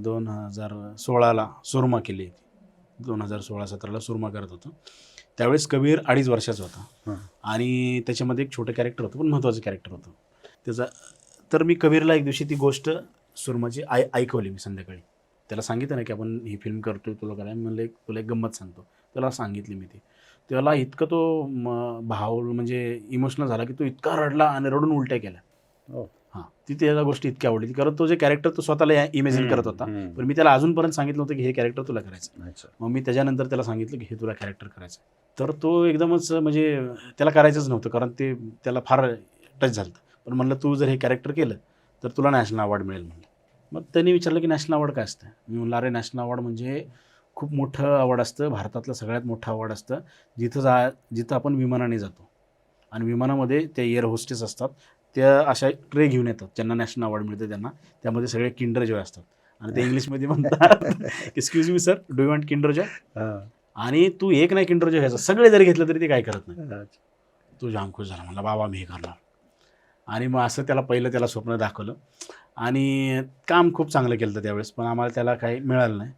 2016ला सुरमा केली होती. 2016-17ला सुरमा करत होतो. त्यावेळेस कबीर 2.5 वर्षाचा होता. आणि त्याच्यामध्ये एक छोटं कॅरेक्टर होतं, पण महत्त्वाचं कॅरेक्टर होतं त्याचा. तर मी कबीरला एक दिवशी ती गोष्ट सुरमाची ऐकवली मी संध्याकाळी. त्याला सांगितलं ना की आपण ही फिल्म करतोय, तुला करायला. म्हणलं तुला एक गंमत सांगतो. त्याला सांगितली मी ती. त्याला इतकं तो भाव म्हणजे इमोशनल झाला की तो इतका रडला आणि रडून उलट्या केल्या. हां, ती त्याला गोष्ट इतकी आवडली, कारण तो जे कॅरेक्टर तो स्वतःला इमॅजिन करत होता. पण मी त्याला अजूनपर्यंत सांगितलं होतं की हे कॅरेक्टर तुला करायचं. मग मी त्याच्यानंतर त्याला सांगितलं की हे तुला कॅरेक्टर करायचं. तर तो एकदमच म्हणजे त्याला करायचंच नव्हतं, कारण ते त्याला फार टच झालं. पण म्हणलं तू जर हे कॅरेक्टर केलं तर तुला नॅशनल अवॉर्ड मिळेल म्हणलं. मग त्यांनी विचारलं की नॅशनल अवॉर्ड काय असतं? मी म्हणलं अरे नॅशनल अवॉर्ड म्हणजे खूप मोठं अवॉर्ड असतं, भारतातलं सगळ्यात मोठं अवॉर्ड असतं. जिथं आपण विमानाने जातो आणि विमानामध्ये त्या एअर होस्टेस असतात, त्या अशा ट्रे घेऊन येतात ज्यांना नॅशनल अवॉर्ड मिळतं त्यांना. त्यामध्ये सगळे किंडर जॉय असतात आणि ते इंग्लिशमध्ये म्हणतात excuse me sir, do you want Kinder Joy? आणि तू एक नाही किंडर जॉय घ्यायचा, सगळे जरी घेतलं तरी ते काय करत नाही. तो जाम खुश झाला, म्हणला बाबा मी हे करणार. आणि मग असं त्याला स्वप्न दाखवलं आणि काम खूप चांगलं केलं होतं त्यावेळेस. पण आम्हाला त्याला काही मिळालं नाही.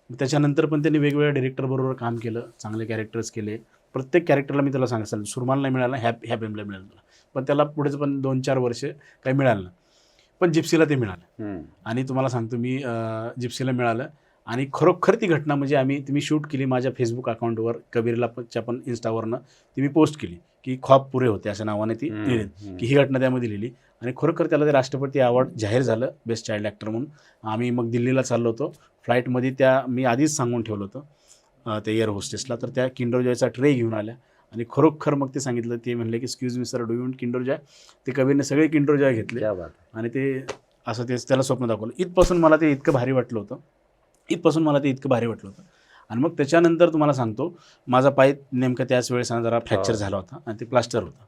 त्याच्यानंतर पण त्यांनी वेगवेगळ्या डिरेक्टरबरोबर काम केलं, चांगले कॅरेक्टर्स केले. प्रत्येक कॅरेक्टरला मी त्याला सांगितलं सुरमाला नाही मिळालं, ह्या फिल्मला मिळालं तुला. पण त्याला पुढेच पण 2-4 वर्ष काही मिळालं नाही. पण जिप्सीला ते मिळालं. आणि तुम्हाला सांगतो मी, जिप्सीला मिळालं. आणि खरोखर ती घटना म्हणजे ती मी शूट केली माझ्या फेसबुक अकाउंटवर, कबीरलाच्या पण इन्स्टावरनं ती मी पोस्ट केली की ख्वाब पुरे होते अशा नावाने ती लिहिली, की ही घटना त्यामध्ये लिहिली. आणि खरोखर त्याला ते राष्ट्रपती अवॉर्ड जाहीर झालं बेस्ट चाइल्ड ॲक्टर म्हणून. आम्ही मग दिल्लीला चाललो होतो. फ्लाईटमध्ये मी आधीच सांगून ठेवलं होतं त्या एअर होस्टेसला, तर त्या किंडर जॉयचा ट्रे घेऊन आल्या. आणि खरोखर मग ते सांगितलं, ते म्हणले की excuse me sir, do you want Kinder Joy? ते कबीरने सगळे किंडर जॉय घेतले आणि ते असं त्याला स्वप्न दाखवलं. इथपासून मला ते इतकं भारी वाटलं होतं. आणि मग त्याच्यानंतर तुम्हाला सांगतो, माझा पाय नेमका त्याच वेळेस जरा फ्रॅक्चर झाला होता आणि ते प्लास्टर होतं.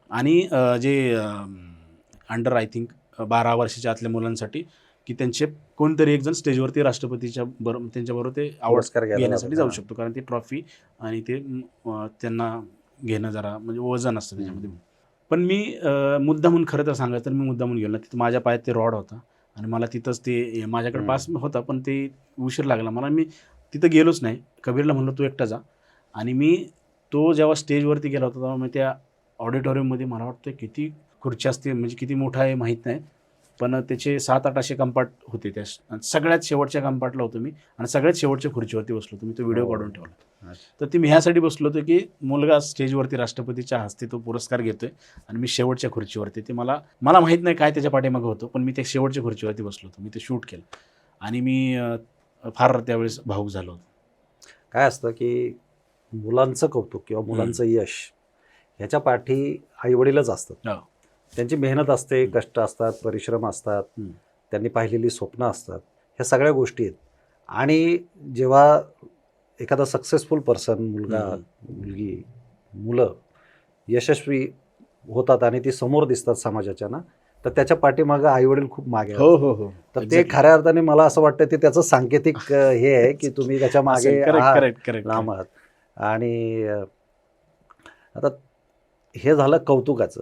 आणि जे अंडर आय थिंक 12 वर्षाच्या आतल्या मुलांसाठी की त्यांचे कोणतरी एक जण स्टेजवरती त्यांच्याबरोबर ते अवॉर्ड घेण्यासाठी जाऊ शकतो, कारण ती ट्रॉफी आणि ते त्यांना घेणं जरा म्हणजे वजन असतं त्याच्यामध्ये. पण मी मुद्दामून खरं तर सांगायचं तर मी मुद्दामून गेलो ना, तिथं माझ्या पायात ते रॉड होता आणि मला तिथंच ते माझ्याकडे पास होता, पण ते उशीर लागला मला. मी तिथं गेलोच नाही. कबीरला म्हणलं तू एकटा जा. आणि मी तो जेव्हा स्टेजवरती गेला होता तेव्हा मी त्या ऑडिटोरियममध्ये मला वाटतं किती खुर्च्या असतील म्हणजे किती मोठा आहे माहीत नाही, पण त्याचे 7-8 असे कंपार्ट होते. त्या सगळ्यात शेवटच्या कंपार्टला होतो मी आणि सगळ्यात शेवटच्या खुर्चीवरती बसलो होतो. मी तो व्हिडिओ काढून ठेवला. तर ती मी ह्यासाठी बसलो होतो की मुलगा स्टेजवरती राष्ट्रपतीच्या हस्ते तो पुरस्कार घेतोय आणि मी शेवटच्या खुर्चीवरती. ते मला माहीत नाही काय त्याच्या पाठीमागं होतं, पण मी त्या शेवटच्या खुर्चीवरती बसलो होतो. मी ते शूट केलं आणि मी फार त्यावेळेस भावूक झालो होतो. काय असतं की मुलांचं कौतुक किंवा मुलांचं यश ह्याच्या पाठी आईवडीलच असतात. हो. त्यांची मेहनत असते, कष्ट असतात, परिश्रम असतात, त्यांनी पाहिलेली स्वप्न असतात, ह्या सगळ्या गोष्टी आहेत. आणि जेव्हा एखादा सक्सेसफुल पर्सन, मुलगा, मुलगी, मुलं यशस्वी होतात आणि ती समोर दिसतात समाजाच्या ना, तर त्याच्या पाठीमागं आईवडील खूप मागे हो हो हो. तर ते खऱ्या अर्थाने मला असं वाटतं ते त्याचं सांकेतिक हे आहे की तुम्ही त्याच्या मागे करेक्ट लांब आहात. आणि आता हे झालं कौतुकाचं.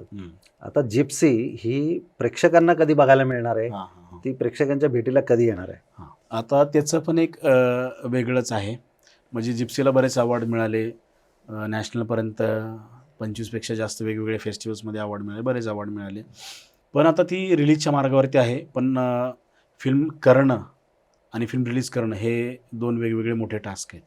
आता जिप्सी ही प्रेक्षकांना कधी बघायला मिळणार आहे, ती प्रेक्षकांच्या भेटीला कधी येणार आहे? आता त्याचं पण एक वेगळंच आहे. म्हणजे जिप्सीला बरेच अवॉर्ड मिळाले, नॅशनलपर्यंत 25पेक्षा जास्त वेगवेगळ्या फेस्टिवल्समध्ये अवॉर्ड मिळाले, बरेच अवॉर्ड मिळाले. पण आता ती रिलीजच्या मार्गावरती आहे. पण फिल्म करणं आणि फिल्म रिलीज करणं हे 2 वेगवेगळे मोठे टास्क आहेत.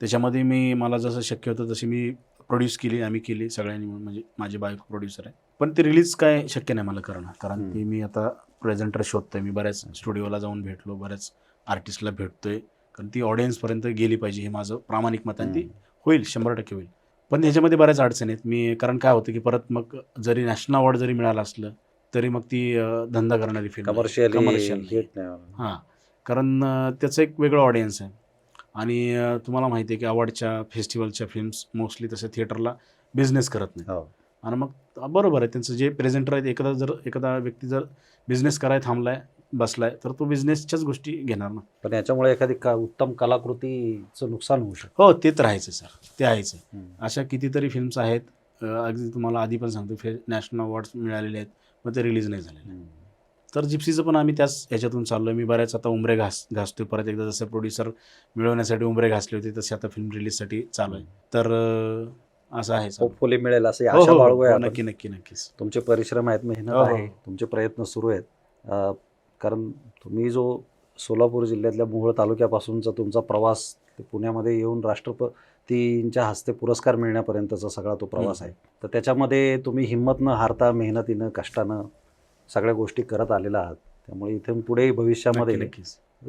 त्याच्यामध्ये मला जसं शक्य होतं तशी मी प्रोड्यूस केली, आम्ही केली सगळ्यांनी मिळून, म्हणजे माझी बायको प्रोड्युसर आहे. पण ते रिलीज काय शक्य नाही मला करणं, कारण की मी आता प्रेझेंटर शोधतोय. मी बऱ्याच स्टुडिओला जाऊन भेटलो, बऱ्याच आर्टिस्टला भेटतोय, कारण ती ऑडियन्सपर्यंत गेली पाहिजे हे माझं प्रामाणिक मत आहे. ती होईल, 100% होईल. पण ह्याच्यामध्ये बऱ्याच अडचणी आहेत. कारण काय होतं की परत मग जरी नॅशनल अवॉर्ड जरी मिळाला असलं तरी मग ती धंदा करणारी फिल्म कमर्शियल हां, कारण त्याचं एक वेगळं ऑडियन्स आहे. आणि तुम्हाला माहिती आहे की अवॉर्डच्या फेस्टिवलच्या फिल्म्स मोस्टली तसं थिएटरला बिझनेस करत नाही. आणि मग बरोबर आहे, त्यांचं जे प्रेझेंटर आहेत, एखादा व्यक्ती जर बिझनेस करायला थांबलाय, बसलाय, तर तो बिझनेसच्याच गोष्टी घेणार ना. पण याच्यामुळे एखादी उत्तम कलाकृतीचं नुकसान होऊ शकतं. हो, ते तर आहेच सर, ते आहेच. अशा कितीतरी फिल्म्स आहेत, अगदी तुम्हाला आधी पण सांगतो, नॅशनल अवॉर्ड्स मिळालेले आहेत, मग ते रिलीज नाही झालेले. तर जिप्सीचं पण आम्ही त्याच ह्याच्यातून चाललो आहे. मी बऱ्याच आता उंबरे घासतोय परत एकदा. जसं प्रोड्युसर मिळवण्यासाठी उंबरे घासले होते, तसे आता फिल्म रिलीजसाठी चालू आहे. तर असं आहे. होपफुली मिळेल असं आशा बाळगूया. नक्कीच. तुमचे परिश्रम आहेत, मेहनत आहे, तुमचे प्रयत्न सुरू आहेत. कारण तुम्ही जो सोलापूर जिल्ह्यातल्या मोहोळ तालुक्यापासूनचा तुमचा प्रवास, ते पुण्यामध्ये येऊन राष्ट्रपतींच्या हस्ते पुरस्कार मिळण्यापर्यंतचा सगळा तो प्रवास आहे. तर त्याच्यामध्ये तुम्ही हिंमत न हारता, मेहनतीनं, कष्टानं सगळ्या गोष्टी करत आलेला आहात. त्यामुळे इथून पुढे भविष्यामध्ये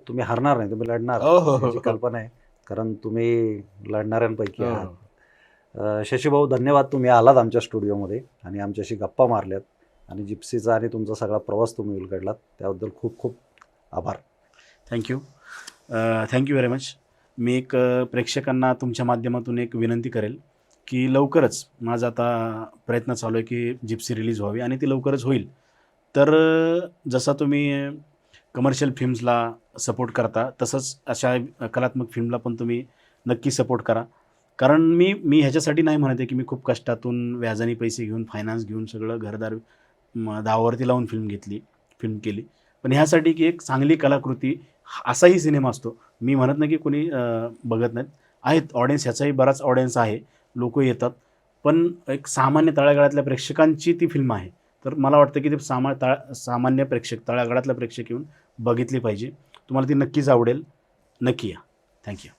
तुम्ही हरणार नाही, तुम्ही लढणार, याची कल्पना आहे. कारण तुम्ही लढणाऱ्यांपैकी आहात. शशीभाऊ, धन्यवाद, तुम्ही आलात आमच्या स्टुडिओमध्ये आणि आमच्याशी गप्पा मारल्यात आणि जिप्सीचा आणि तुमचा सगळा प्रवास तुम्ही उलगडलात, त्याबद्दल खूप खूप आभार. Thank you very much. मी एक प्रेक्षकांना तुमच्या माध्यमातून एक विनंती करेल की लवकरच माझा आता प्रयत्न चालू आहे की जिप्सी रिलीज व्हावी आणि ती लवकरच होईल. तर जसा तुम्ही कमर्शियल फिल्म्सला सपोर्ट करता, तसंच अशा कलात्मक फिल्मला पण तुम्ही नक्की सपोर्ट करा. कारण मी ह्याच्यासाठी नाही म्हणत आहे की मी खूप कष्टातून व्याजाने पैसे घेऊन, फायनान्स घेऊन, सगळं घरदार दावावरती लावून फिल्म केली. पण ह्यासाठी की एक चांगली कलाकृती, असाही सिनेमा असतो. मी म्हणत नाही की कोणी बघत नाहीत, आहेत ऑडियन्स, ह्याचाही बराच ऑडियन्स आहे, लोक येतात. पण एक सामान्य तळागाळातल्या प्रेक्षकांची ती फिल्म आहे. तर मला वाटतं की ते सामान्य प्रेक्षक, तळागाळातला प्रेक्षक येऊन बघितली पाहिजे. तुम्हाला ती नक्कीच आवडेल. नक्की या. थँक्यू.